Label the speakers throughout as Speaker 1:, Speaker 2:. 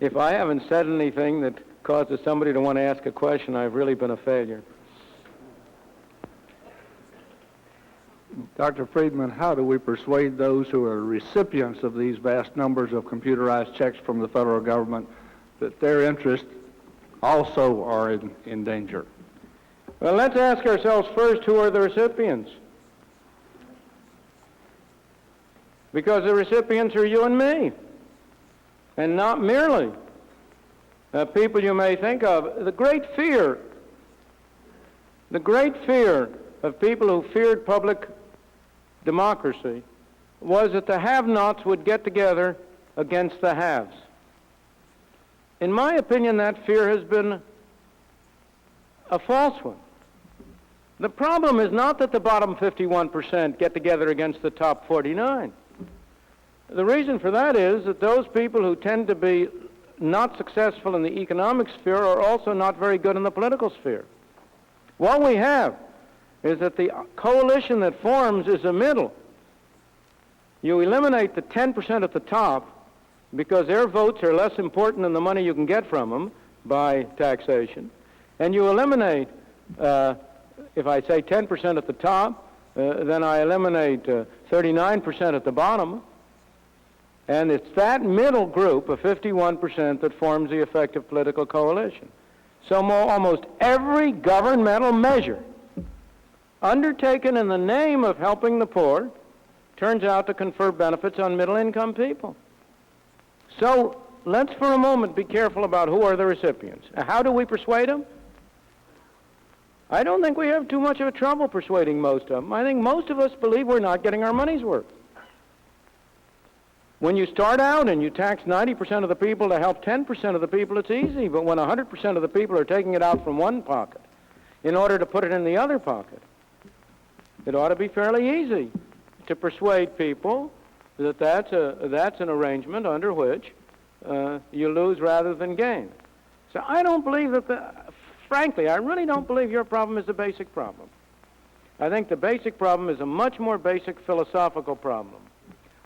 Speaker 1: if I haven't said anything that causes somebody to want to ask a question, I've really been a failure.
Speaker 2: Dr. Friedman, how do we persuade those who are recipients of these vast numbers of computerized checks from the federal government that their interests also are in danger?
Speaker 1: Well, let's ask ourselves first, who are the recipients? Because the recipients are you and me, and not merely people you may think of. The great fear of people who feared public democracy was that the have-nots would get together against the haves. In my opinion, that fear has been a false one. The problem is not that the bottom 51% get together against the top 49. The reason for that is that those people who tend to be not successful in the economic sphere are also not very good in the political sphere. What we have is that the coalition that forms is a middle. You eliminate the 10% at the top because their votes are less important than the money you can get from them by taxation. And you eliminate, if I say 10% at the top, then I eliminate 39% at the bottom. And it's that middle group of 51% that forms the effective political coalition. So almost every governmental measure undertaken in the name of helping the poor turns out to confer benefits on middle-income people. So let's for a moment be careful about who are the recipients. How do we persuade them? I don't think we have too much of a trouble persuading most of them. I think most of us believe we're not getting our money's worth. When you start out and you tax 90% of the people to help 10% of the people, it's easy. But when 100% of the people are taking it out from one pocket in order to put it in the other pocket, it ought to be fairly easy to persuade people that that's an arrangement under which you lose rather than gain. So I don't believe that, frankly, I really don't believe your problem is the basic problem. I think the basic problem is a much more basic philosophical problem.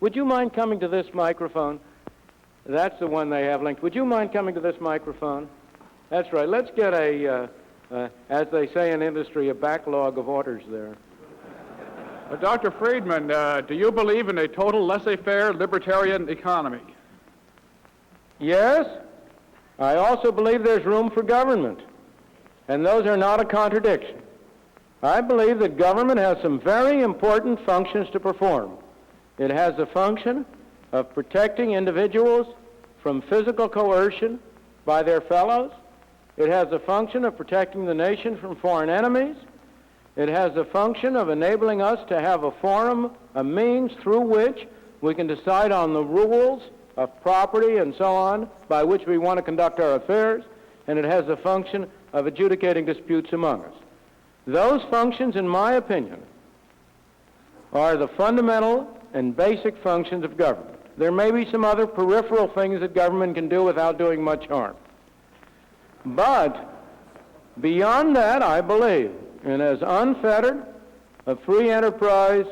Speaker 1: Would you mind coming to this microphone? That's the one they have linked. Would you mind coming to this microphone? That's right. Let's get as they say in industry, a backlog of orders there.
Speaker 3: Dr. Friedman, do you believe in a total laissez-faire libertarian economy?
Speaker 1: Yes. I also believe there's room for government, and those are not a contradiction. I believe that government has some very important functions to perform. It has the function of protecting individuals from physical coercion by their fellows. It has the function of protecting the nation from foreign enemies. It has the function of enabling us to have a forum, a means through which we can decide on the rules of property and so on by which we want to conduct our affairs. And it has the function of adjudicating disputes among us. Those functions, in my opinion, are the fundamental and basic functions of government. There may be some other peripheral things that government can do without doing much harm. But beyond that, I believe in as unfettered a free enterprise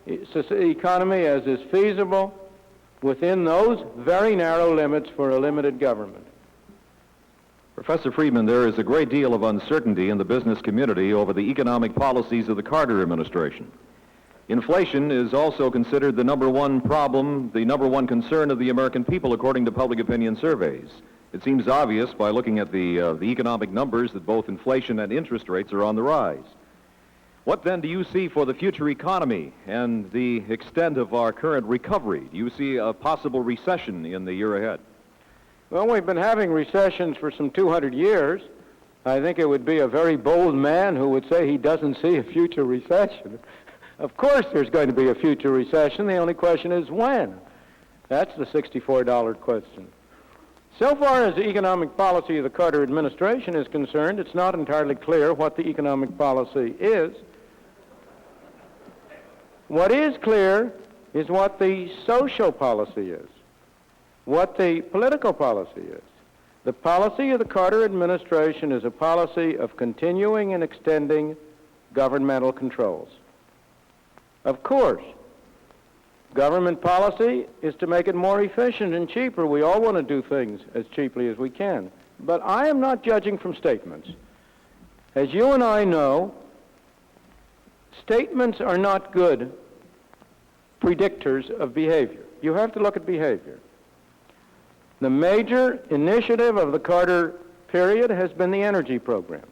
Speaker 1: economy as is feasible within those very narrow limits for a limited government.
Speaker 4: Professor Friedman, there is a great deal of uncertainty in the business community over the economic policies of the Carter administration. Inflation is also considered the number one problem, the number one concern of the American people, according to public opinion surveys. It seems obvious by looking at the economic numbers that both inflation and interest rates are on the rise. What then do you see for the future economy and the extent of our current recovery? Do you see a possible recession in the year ahead?
Speaker 1: Well, we've been having recessions for some 200 years. I think it would be a very bold man who would say he doesn't see a future recession. Of course there's going to be a future recession. The only question is when. That's the $64 question. So far as the economic policy of the Carter administration is concerned, it's not entirely clear what the economic policy is. What is clear is what the social policy is, what the political policy is. The policy of the Carter administration is a policy of continuing and extending governmental controls. Of course, Government policy is to make it more efficient and cheaper. We all want to do things as cheaply as we can. But I am not judging from statements. As you and I know, statements are not good predictors of behavior. You have to look at behavior. The major initiative of the Carter period has been the energy program.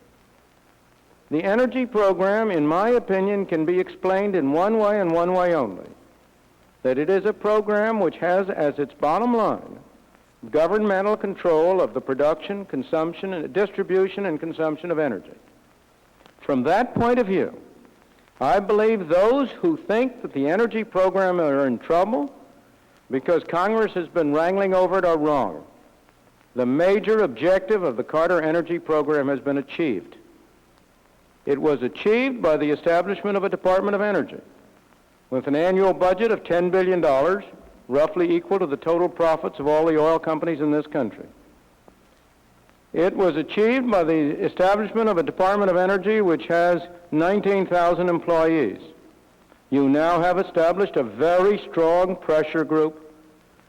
Speaker 1: The energy program, in my opinion, can be explained in one way and one way only. That it is a program which has as its bottom line governmental control of the production, consumption, and distribution and consumption of energy. From that point of view, I believe those who think that the energy program are in trouble because Congress has been wrangling over it are wrong. The major objective of the Carter energy program has been achieved. It was achieved by the establishment of a Department of Energy with an annual budget of $10 billion, roughly equal to the total profits of all the oil companies in this country. It was achieved by the establishment of a Department of Energy which has 19,000 employees. You now have established a very strong pressure group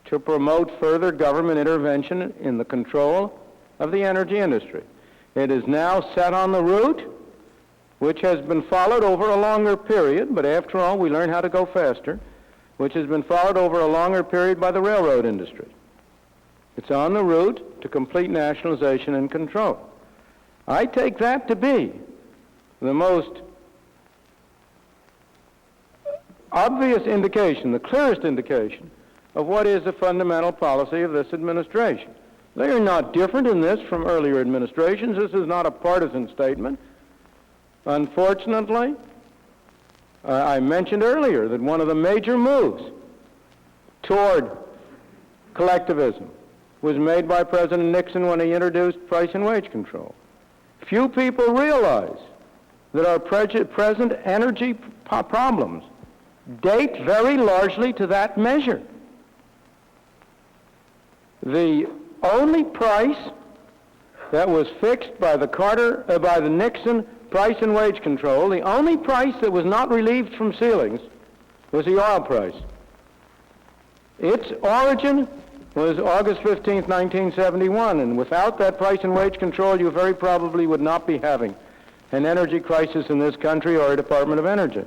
Speaker 1: to promote further government intervention in the control of the energy industry. It is now set on the route which has been followed over a longer period, but after all, we learn how to go faster, which has been followed over a longer period by the railroad industry. It's on the route to complete nationalization and control. I take that to be the most obvious indication, the clearest indication of what is the fundamental policy of this administration. They are not different in this from earlier administrations. This is not a partisan statement. Unfortunately, I mentioned earlier that one of the major moves toward collectivism was made by President Nixon when he introduced price and wage control. Few people realize that our present energy problems date very largely to that measure. The only price that was fixed by the Nixon price and wage control, the only price that was not relieved from ceilings was the oil price. Its origin was August 15th, 1971, and without that price and wage control, you very probably would not be having an energy crisis in this country or a Department of Energy.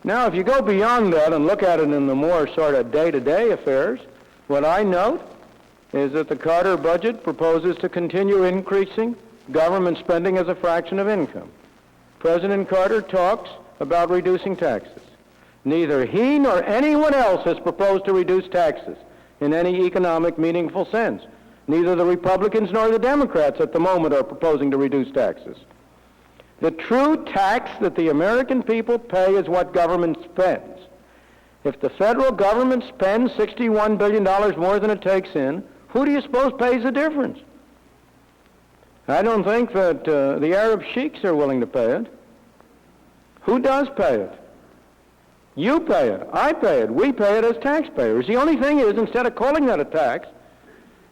Speaker 1: Now, if you go beyond that and look at it in the more sort of day-to-day affairs, what I note is that the Carter budget proposes to continue increasing government spending as a fraction of income. President Carter talks about reducing taxes. Neither he nor anyone else has proposed to reduce taxes in any economic, meaningful sense. Neither the Republicans nor the Democrats at the moment are proposing to reduce taxes. The true tax that the American people pay is what government spends. If the federal government spends $61 billion more than it takes in, who do you suppose pays the difference? I don't think that the Arab sheiks are willing to pay it. Who does pay it? You pay it. I pay it. We pay it as taxpayers. The only thing is, instead of calling that a tax,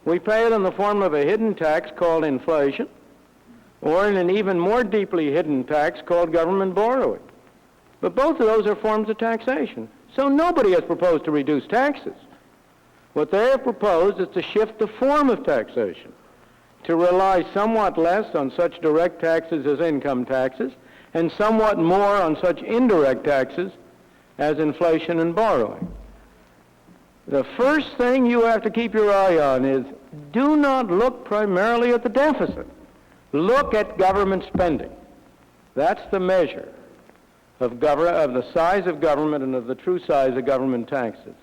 Speaker 1: we pay it in the form of a hidden tax called inflation, or in an even more deeply hidden tax called government borrowing. But both of those are forms of taxation. So nobody has proposed to reduce taxes. What they have proposed is to shift the form of taxation, to rely somewhat less on such direct taxes as income taxes, and somewhat more on such indirect taxes as inflation and borrowing. The first thing you have to keep your eye on is do not look primarily at the deficit. Look at government spending. That's the measure of the size of government and of the true size of government taxes.